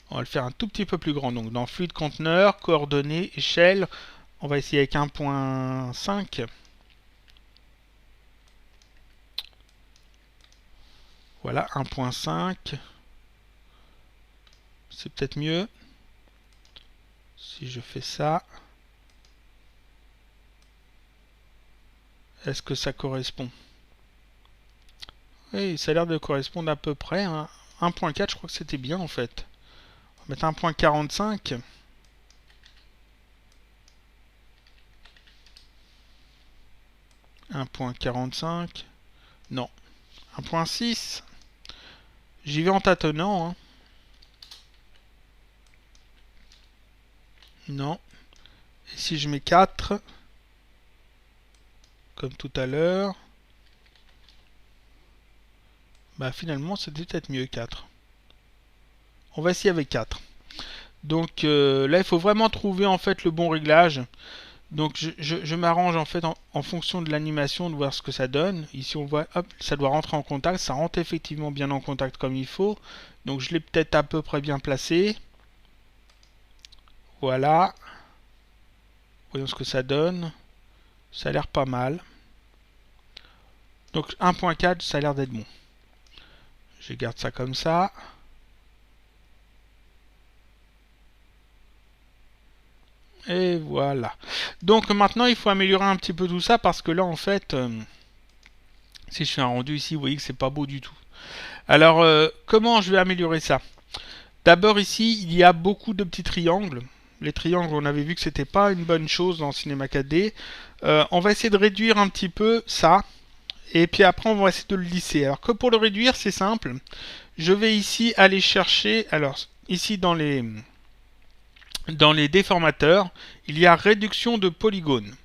On va le faire un tout petit peu plus grand. Donc dans Fluid Container, coordonnées, échelle, on va essayer avec 1.5. Voilà, 1.5. C'est peut-être mieux. Si je fais ça. Est-ce que ça correspond? Oui, ça a l'air de correspondre à peu près. Hein. 1.4, je crois que c'était bien en fait. On va mettre 1.45. 1.45. Non. 1.6. J'y vais en tâtonnant. Hein. Non. Et si je mets 4, comme tout à l'heure, bah finalement c'était peut-être mieux 4. On va essayer avec 4. Donc là, il faut vraiment trouver en fait le bon réglage. Donc je m'arrange en fait en fonction de l'animation de voir ce que ça donne. Ici on voit, hop, ça doit rentrer en contact. Ça rentre effectivement bien en contact comme il faut. Donc je l'ai peut-être à peu près bien placé. Voilà. Voyons ce que ça donne. Ça a l'air pas mal. Donc 1.4, ça a l'air d'être bon. Je garde ça comme ça. Et voilà. Donc maintenant, il faut améliorer un petit peu tout ça parce que là, en fait, si je fais un rendu ici, vous voyez que c'est pas beau du tout. Alors, comment je vais améliorer ça? D'abord ici, il y a beaucoup de petits triangles. Les triangles, on avait vu que c'était pas une bonne chose dans Cinema 4D. On va essayer de réduire un petit peu ça. Et puis après, on va essayer de le lisser. Alors que pour le réduire, c'est simple. Je vais ici aller chercher, alors ici dans les déformateurs, il y a réduction de polygones.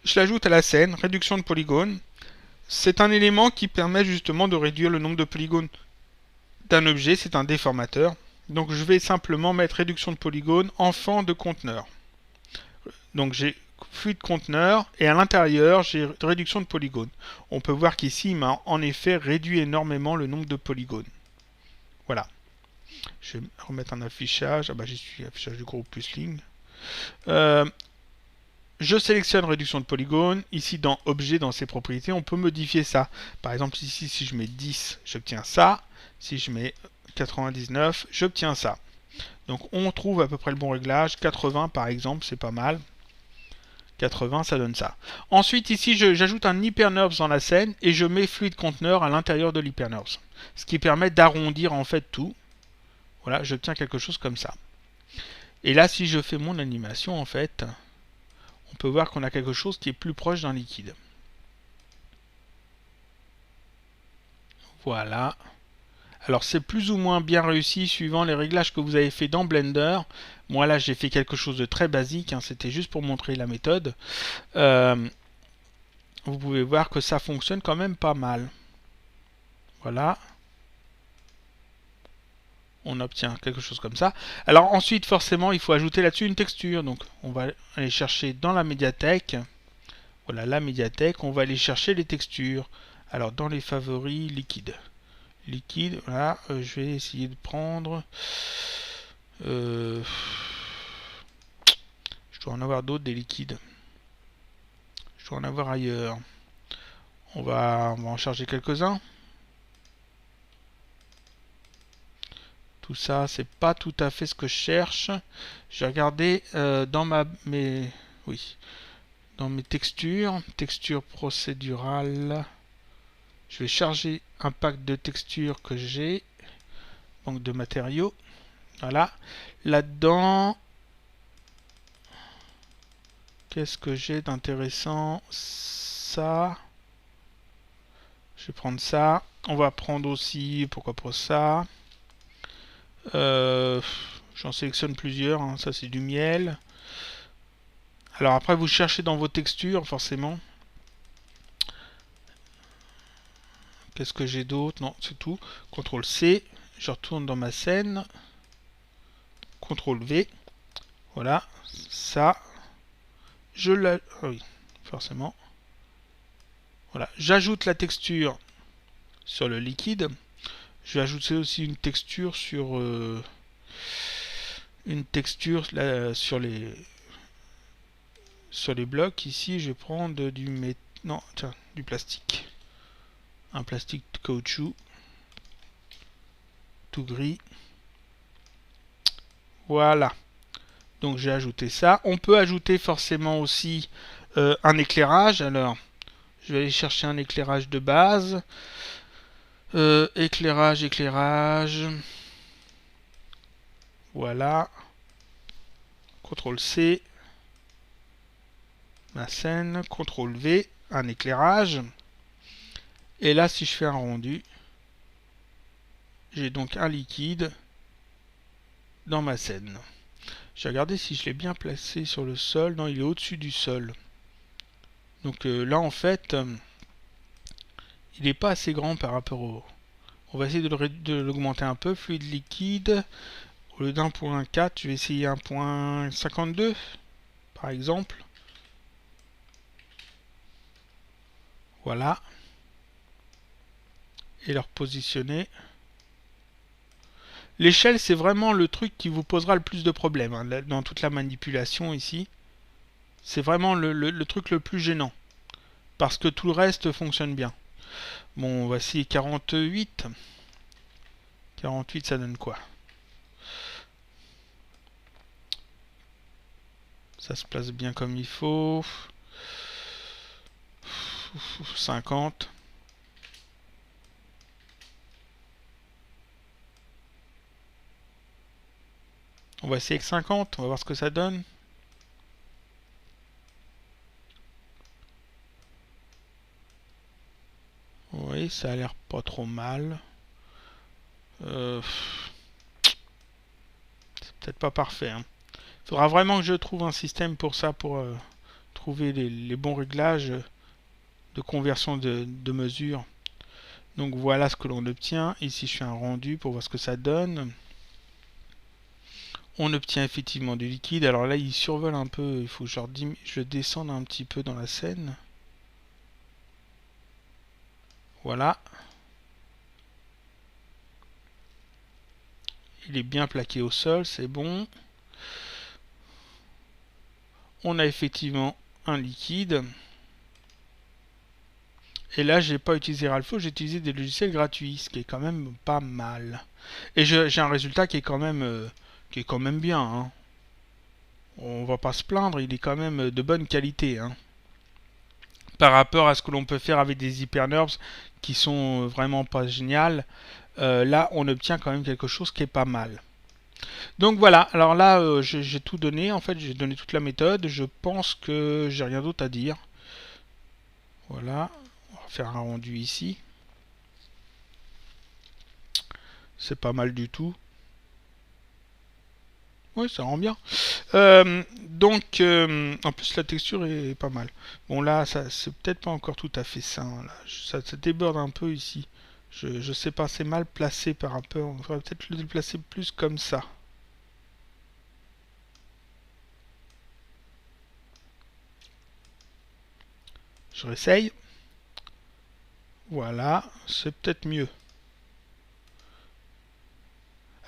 Je l'ajoute à la scène, réduction de polygones. C'est un élément qui permet justement de réduire le nombre de polygones d'un objet, c'est un déformateur. Donc je vais simplement mettre réduction de polygones, enfant de conteneur. Donc j'ai fluide conteneur et à l'intérieur j'ai réduction de polygones. On peut voir qu'ici il m'a en effet réduit énormément le nombre de polygones. Voilà. Je vais remettre un affichage. Ah bah j'y suis, affichage du groupe plus ligne. Je sélectionne réduction de polygones. Ici dans objet, dans ses propriétés, on peut modifier ça. Par exemple ici si je mets 10, j'obtiens ça. Si je mets 99, j'obtiens ça. Donc on trouve à peu près le bon réglage. 80 par exemple, c'est pas mal. 80, ça donne ça. Ensuite, ici, j'ajoute un hypernerves dans la scène et je mets fluide conteneur à l'intérieur de l'hypernerves. Ce qui permet d'arrondir en fait tout. Voilà, j'obtiens quelque chose comme ça. Et là, si je fais mon animation, en fait, on peut voir qu'on a quelque chose qui est plus proche d'un liquide. Voilà. Alors c'est plus ou moins bien réussi suivant les réglages que vous avez fait dans Blender. Moi là j'ai fait quelque chose de très basique, hein, c'était juste pour montrer la méthode. Vous pouvez voir que ça fonctionne quand même pas mal. Voilà. On obtient quelque chose comme ça. Alors ensuite forcément il faut ajouter là-dessus une texture. Donc on va aller chercher dans la médiathèque. Voilà la médiathèque, on va aller chercher les textures. Alors dans les favoris, liquide. Liquide, voilà, je vais essayer de prendre... je dois en avoir d'autres, des liquides. Je dois en avoir ailleurs. On va en charger quelques-uns. Tout ça, c'est pas tout à fait ce que je cherche. J'ai regardé dans mes textures, textures procédurales. Je vais charger un pack de textures que j'ai, donc de matériaux. Voilà. Là-dedans, qu'est-ce que j'ai d'intéressant? Ça. Je vais prendre ça. On va prendre aussi, pourquoi pas ça. J'en sélectionne plusieurs, hein. Ça c'est du miel. Alors après vous cherchez dans vos textures forcément. Qu'est-ce que j'ai d'autre? Non, c'est tout. CTRL C, je retourne dans ma scène. CTRL V. Voilà, ça. Je la... Ah oui, forcément. Voilà, j'ajoute la texture sur le liquide. Je vais ajouter aussi une texture sur sur les blocs. Ici, je vais prendre du plastique. Un plastique de caoutchouc, tout gris. Voilà. Donc j'ai ajouté ça. On peut ajouter forcément aussi un éclairage. Alors, je vais aller chercher un éclairage de base. Éclairage. Voilà. CTRL C. Ma scène. CTRL V. Un éclairage. Et là, si je fais un rendu, j'ai donc un liquide dans ma scène. J'ai regardé si je l'ai bien placé sur le sol. Non, il est au-dessus du sol. Donc là, en fait, il n'est pas assez grand par rapport au On va essayer de l'augmenter un peu. Fluide liquide. Au lieu d'1.4, je vais essayer 1.52 par exemple. Voilà. Et le repositionner. L'échelle, c'est vraiment le truc qui vous posera le plus de problèmes hein, dans toute la manipulation ici. C'est vraiment le truc le plus gênant. Parce que tout le reste fonctionne bien. Bon, voici 48. 48, ça donne quoi? Ça se place bien comme il faut. 50. On va essayer avec 50, on va voir ce que ça donne. Oui, ça a l'air pas trop mal. C'est peut-être pas parfait. Hein. Il faudra vraiment que je trouve un système pour ça, pour trouver les bons réglages de conversion de mesure. Donc voilà ce que l'on obtient. Ici je fais un rendu pour voir ce que ça donne. On obtient effectivement du liquide. Alors là il survole un peu, il faut que je descende un petit peu dans la scène. Voilà. Il est bien plaqué au sol, c'est bon. On a effectivement un liquide. Et là, j'ai pas utilisé Ralpho, j'ai utilisé des logiciels gratuits, ce qui est quand même pas mal. Et j'ai un résultat qui est quand même bien. Hein. On va pas se plaindre, il est quand même de bonne qualité. Hein. Par rapport à ce que l'on peut faire avec des HyperNerbs qui sont vraiment pas géniales, là, on obtient quand même quelque chose qui est pas mal. Donc voilà, alors là, j'ai tout donné. En fait, j'ai donné toute la méthode. Je pense que j'ai rien d'autre à dire. Voilà. On va faire un rendu ici. C'est pas mal du tout. Oui, ça rend bien. Donc, en plus, la texture est pas mal. Bon, là, c'est peut-être pas encore tout à fait ça. Hein, là. Ça déborde un peu ici. Je sais pas, c'est mal placé par rapport. On devrait peut-être le placer plus comme ça. Je réessaye. Voilà, c'est peut-être mieux.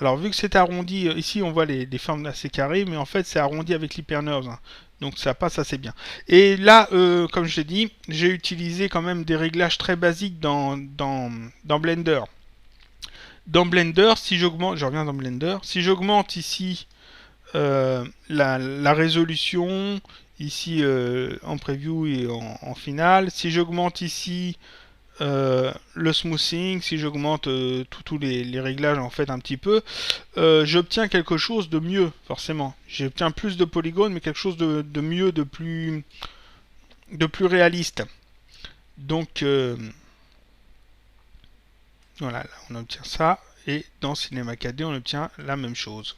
Alors vu que c'est arrondi, ici on voit les formes assez carrées, mais en fait c'est arrondi avec l'HyperNerbs. Hein. Donc ça passe assez bien. Et là, comme je l'ai dit, j'ai utilisé quand même des réglages très basiques dans Blender. Dans Blender, si j'augmente, je reviens dans Blender, si j'augmente ici la résolution, ici en preview et en finale, si j'augmente ici le smoothing, si j'augmente tous les réglages en fait un petit peu, j'obtiens quelque chose de mieux forcément. J'obtiens plus de polygones, mais quelque chose de mieux, de plus réaliste. Donc voilà, là, on obtient ça, et dans Cinema 4D on obtient la même chose.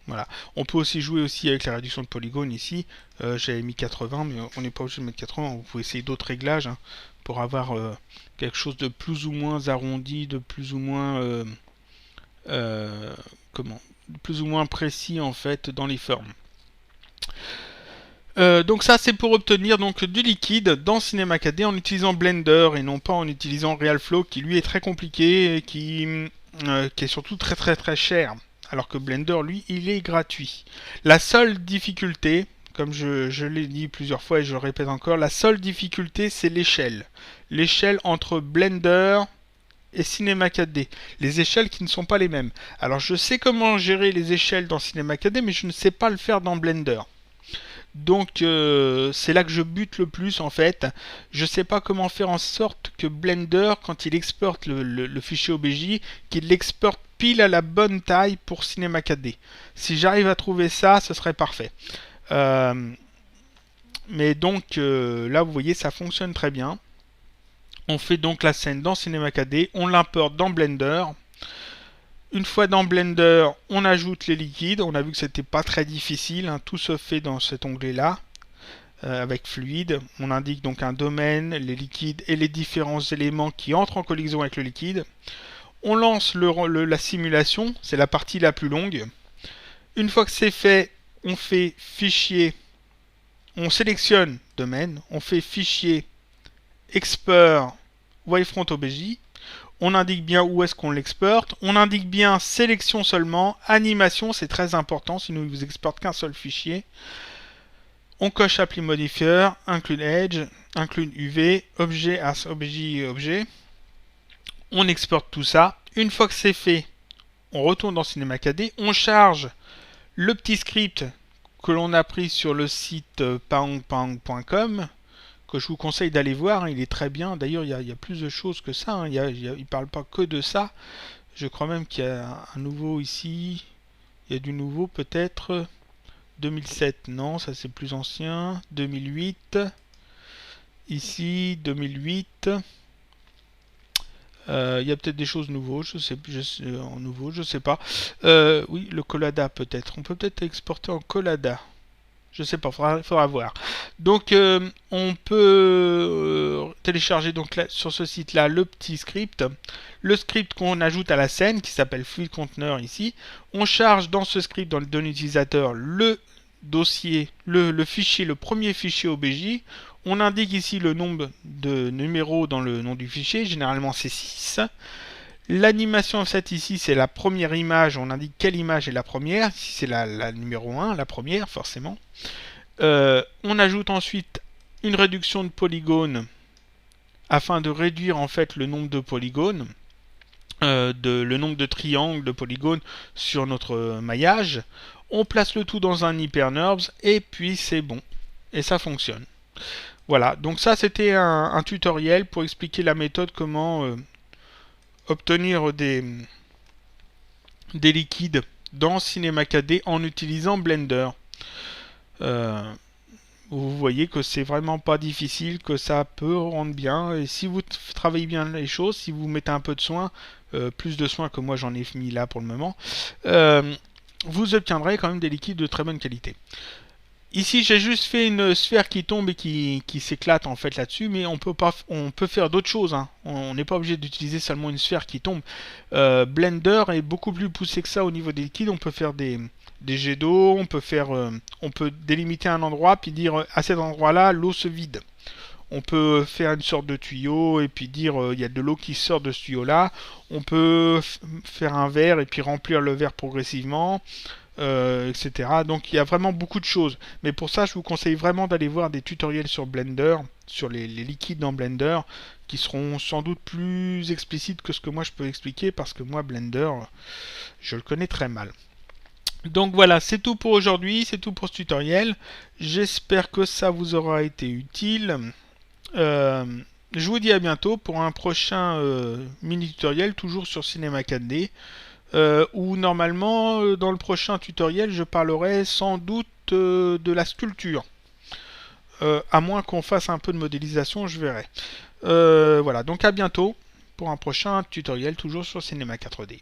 Voilà. On peut aussi jouer aussi avec la réduction de polygones ici. J'avais mis 80, mais on n'est pas obligé de mettre 80. Vous pouvez essayer d'autres réglages hein, pour avoir quelque chose de plus ou moins arrondi, de plus ou moins plus ou moins précis en fait dans les formes. Donc ça c'est pour obtenir donc du liquide dans Cinema 4D en utilisant Blender et non pas en utilisant RealFlow qui lui est très compliqué et qui est surtout très cher. Alors que Blender, lui, il est gratuit. La seule difficulté, comme je l'ai dit plusieurs fois et je le répète encore, la seule difficulté, c'est l'échelle. L'échelle entre Blender et Cinema 4D. Les échelles qui ne sont pas les mêmes. Alors, je sais comment gérer les échelles dans Cinema 4D, mais je ne sais pas le faire dans Blender. Donc c'est là que je bute le plus en fait. Je sais pas comment faire en sorte que Blender, quand il exporte le fichier OBJ, qu'il l'exporte pile à la bonne taille pour Cinema 4D. Si j'arrive à trouver ça, ce serait parfait. Mais donc là vous voyez ça fonctionne très bien. On fait donc la scène dans Cinema 4D, on l'importe dans Blender. Une fois dans Blender, on ajoute les liquides. On a vu que c'était pas très difficile, hein. Tout se fait dans cet onglet-là. avec fluide. On indique donc un domaine, les liquides et les différents éléments qui entrent en collision avec le liquide. On lance la simulation, c'est la partie la plus longue. Une fois que c'est fait, on fait fichier, on sélectionne domaine, on fait fichier export wavefront OBJ. On indique bien où est-ce qu'on l'exporte. On indique bien sélection seulement. Animation, c'est très important, sinon il vous exporte qu'un seul fichier. On coche Apply Modifier, include Edge, include UV, objet as OBJ objet. On exporte tout ça. Une fois que c'est fait, on retourne dans CinemaCAD. On charge le petit script que l'on a pris sur le site paongpaong.com, que je vous conseille d'aller voir, hein, il est très bien. D'ailleurs, il y a plus de choses que ça, hein. Il ne parle pas que de ça. Je crois même qu'il y a un nouveau ici. Il y a du nouveau peut-être. 2007, non, ça c'est plus ancien. 2008. Ici, 2008. Il y a peut-être des choses nouveaux, je sais pas. Oui, le Collada peut-être. On peut peut-être exporter en Collada. Je sais pas, faudra voir. Donc on peut télécharger donc là, sur ce site-là le petit script. Le script qu'on ajoute à la scène qui s'appelle Fluid Container ici. On charge dans ce script, dans le données utilisateur, le dossier, le fichier, le premier fichier OBJ. On indique ici le nombre de numéros dans le nom du fichier, généralement c'est 6. L'animation offset ici, c'est la première image, on indique quelle image est la première, ici c'est la numéro 1, la première forcément. On ajoute ensuite une réduction de polygones afin de réduire en fait le nombre de polygones, le nombre de triangles de polygones sur notre maillage. On place le tout dans un HyperNURBS et puis c'est bon, et ça fonctionne. Voilà, donc ça c'était un tutoriel pour expliquer la méthode comment obtenir des liquides dans CinemaCAD en utilisant Blender. Vous voyez que c'est vraiment pas difficile, que ça peut rendre bien. Et si vous travaillez bien les choses, si vous mettez un peu de soin, plus de soin que moi j'en ai mis là pour le moment, vous obtiendrez quand même des liquides de très bonne qualité. Ici, j'ai juste fait une sphère qui tombe et qui s'éclate en fait là-dessus, mais on peut faire d'autres choses, hein. On n'est pas obligé d'utiliser seulement une sphère qui tombe. Blender est beaucoup plus poussé que ça au niveau des liquides. On peut faire des jets d'eau, on peut délimiter un endroit puis dire à cet endroit-là l'eau se vide. On peut faire une sorte de tuyau et puis dire il y a de l'eau qui sort de ce tuyau-là. On peut faire un verre et puis remplir le verre progressivement. Etc. Donc il y a vraiment beaucoup de choses. Mais pour ça, je vous conseille vraiment d'aller voir des tutoriels sur Blender, sur les liquides dans Blender, qui seront sans doute plus explicites que ce que moi je peux expliquer, parce que moi, Blender, je le connais très mal. Donc voilà, c'est tout pour aujourd'hui, c'est tout pour ce tutoriel. J'espère que ça vous aura été utile. Je vous dis à bientôt pour un prochain mini-tutoriel, toujours sur CinemaCAD. Où normalement dans le prochain tutoriel je parlerai sans doute de la sculpture, à moins qu'on fasse un peu de modélisation, je verrai. Voilà, donc à bientôt pour un prochain tutoriel toujours sur Cinema 4D.